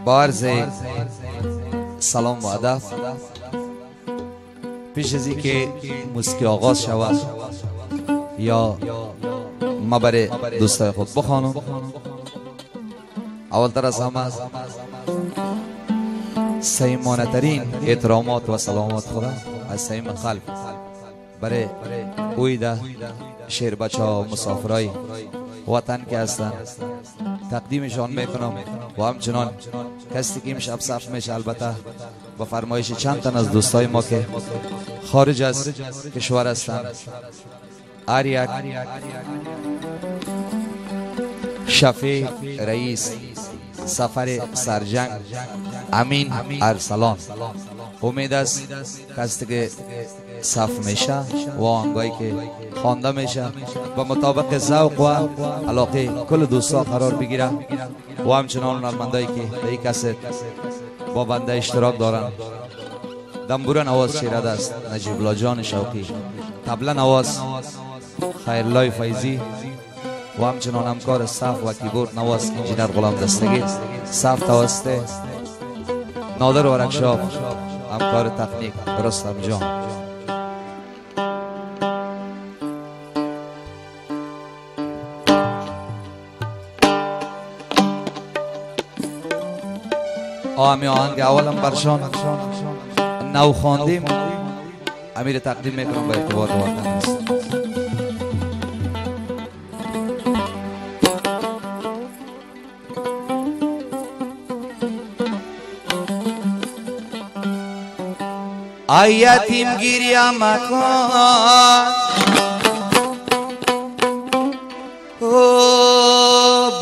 با عرض سلام و ادب پیش از این که موسیقی آغاز شود یا ما برای دوستای خود بخوانم، اولتر از همه صمیمانه ترین احترامات و سلامات خدا از صمیم قلب برای اویده شهر بچه ها مسافرای وطن که هستن تقدیمشان میکنم و همچنان کسی که امشب صف میشه البته با فرمایش چند تن از دوستای ما که خارج از کشور هستن. هر یک شفیع رئیس سفر سرجنگ امین ارسلان، امید است کسی که صف میشه و آنگاهی که خوانده میشه و مطابق ذوق و علاقه کل دوستا قرار بگیره و همچنان هنرمندایی که به این کست با بنده اشتراک دارن. دنبور نواز شیرد است نجیب الله جان شوقی، طبله نواز خیرالله فیضی و همچنان همکار صف و کیبورد نواز انجینر غلام دستگی، صف توسط نادر و رکشاف همکار تکنیک رستم جان. آمی آهنگ اولم برشان نو خواندیم، امیر تقدیم میکنم به اعتبار وطن است. ای یتیم گیریا مکن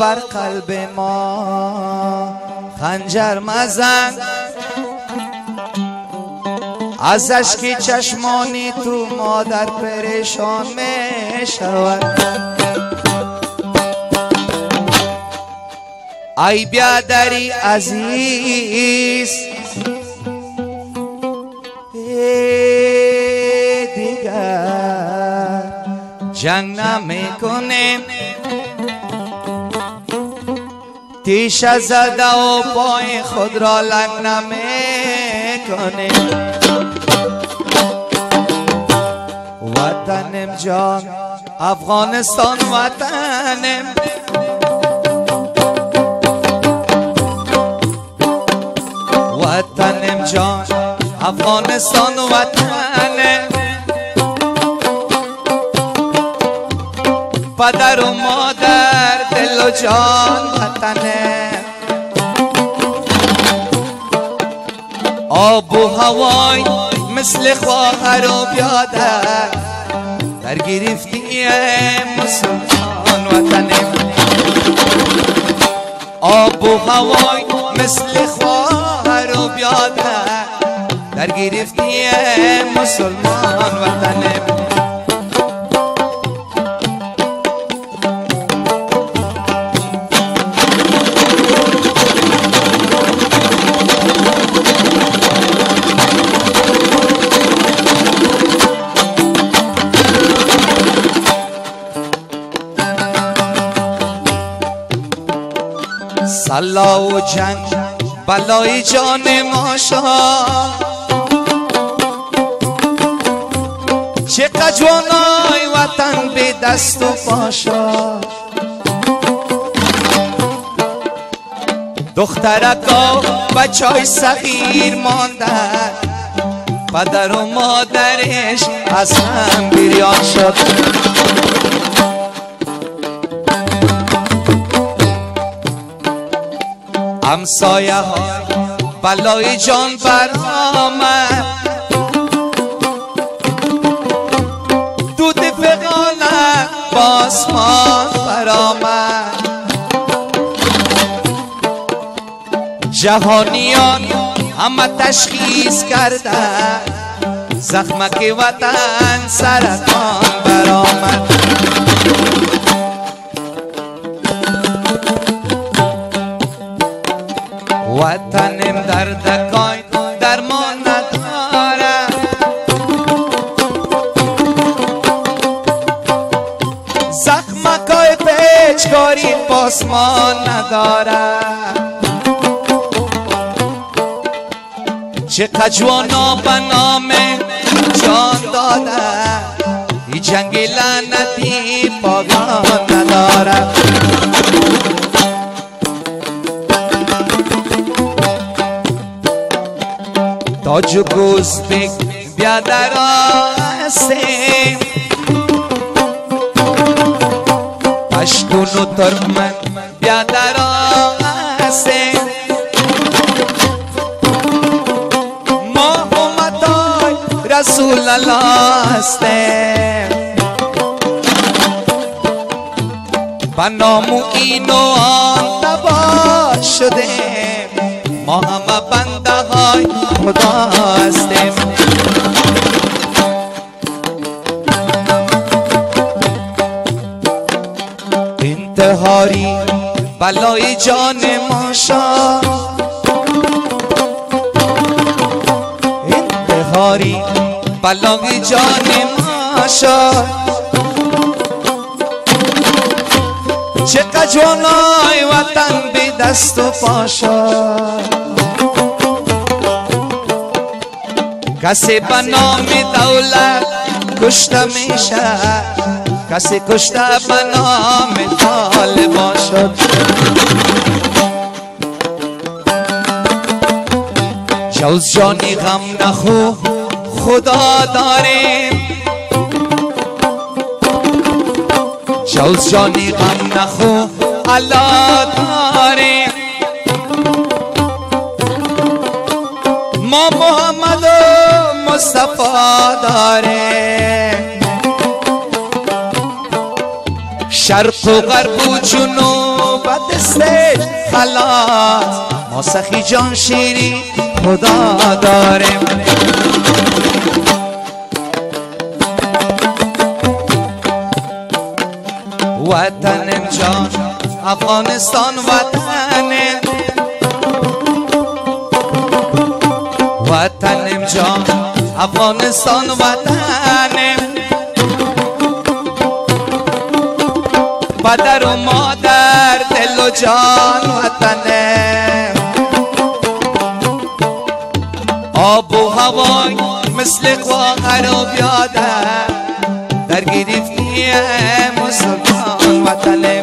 بر قلب ما خنجر مزن، از اشک چشمانی تو مادر پریشان می شود. ای بیادری عزیز دیگر جنگ نمی کنیم، تیشه زده و پای خود را لنگ نمی کنیم. وطنم جان افغانستان وطنم، وطنم جان افغانستان وطنم، پدر و مادر دل و جان وطنه، آب و هوای مثل خواهر و بیادر در گرفتی مسلمان وطنه، آب و هوای مثل خواهر و بیادر در گرفتی مسلمان وطنه. سلا و جنگ بلای جان ما شد، چقدر جوانای وطن به دست و پا شد. دخترکا بچای صغیر ماندن، پدر و مادرش از هم بریان شد. همسایه ها بلای جان بر آمد، دود فغانه با آسمان بر آمد. جهانیان همه تشخیص کردن، زخمک وطن سرطان بر آمد. وطنم دردکای درمان نداره، زخمکای پیچکاری پاسمان نداره. چقدر جوانا به نام جان دادن ای جنگ لعنتی پایان نداره تاج و گوزبک بیا در آستین پشتون و ترکمن بیا در آستین ما امتای رسول الله هستیم با نام این و آن تباه شدیم ما همه بنده های خدا هستیم انتحاری بلای جان ما شد انتحاری بلای جان ما شد چقدر جوانای وطن بی دست و پا شد کسی به نام دولت کشته میشه کسی کشته به نام طالبان شد جوز جانی غم نخو خدا داریم جوز جانی غم نخو الله داریم ما محمد و مصطفی داریم شرق و غرب و جنوب دسته خلاص ما سخی جان شیری خدا داریم وطنم جان افغانستان وطنم وطنم جان افغانستان وطنم پدر و مادر دل و جان وطنم آب و هوای مثل خواهر و بیادر در گرفتی مسلمان وطنه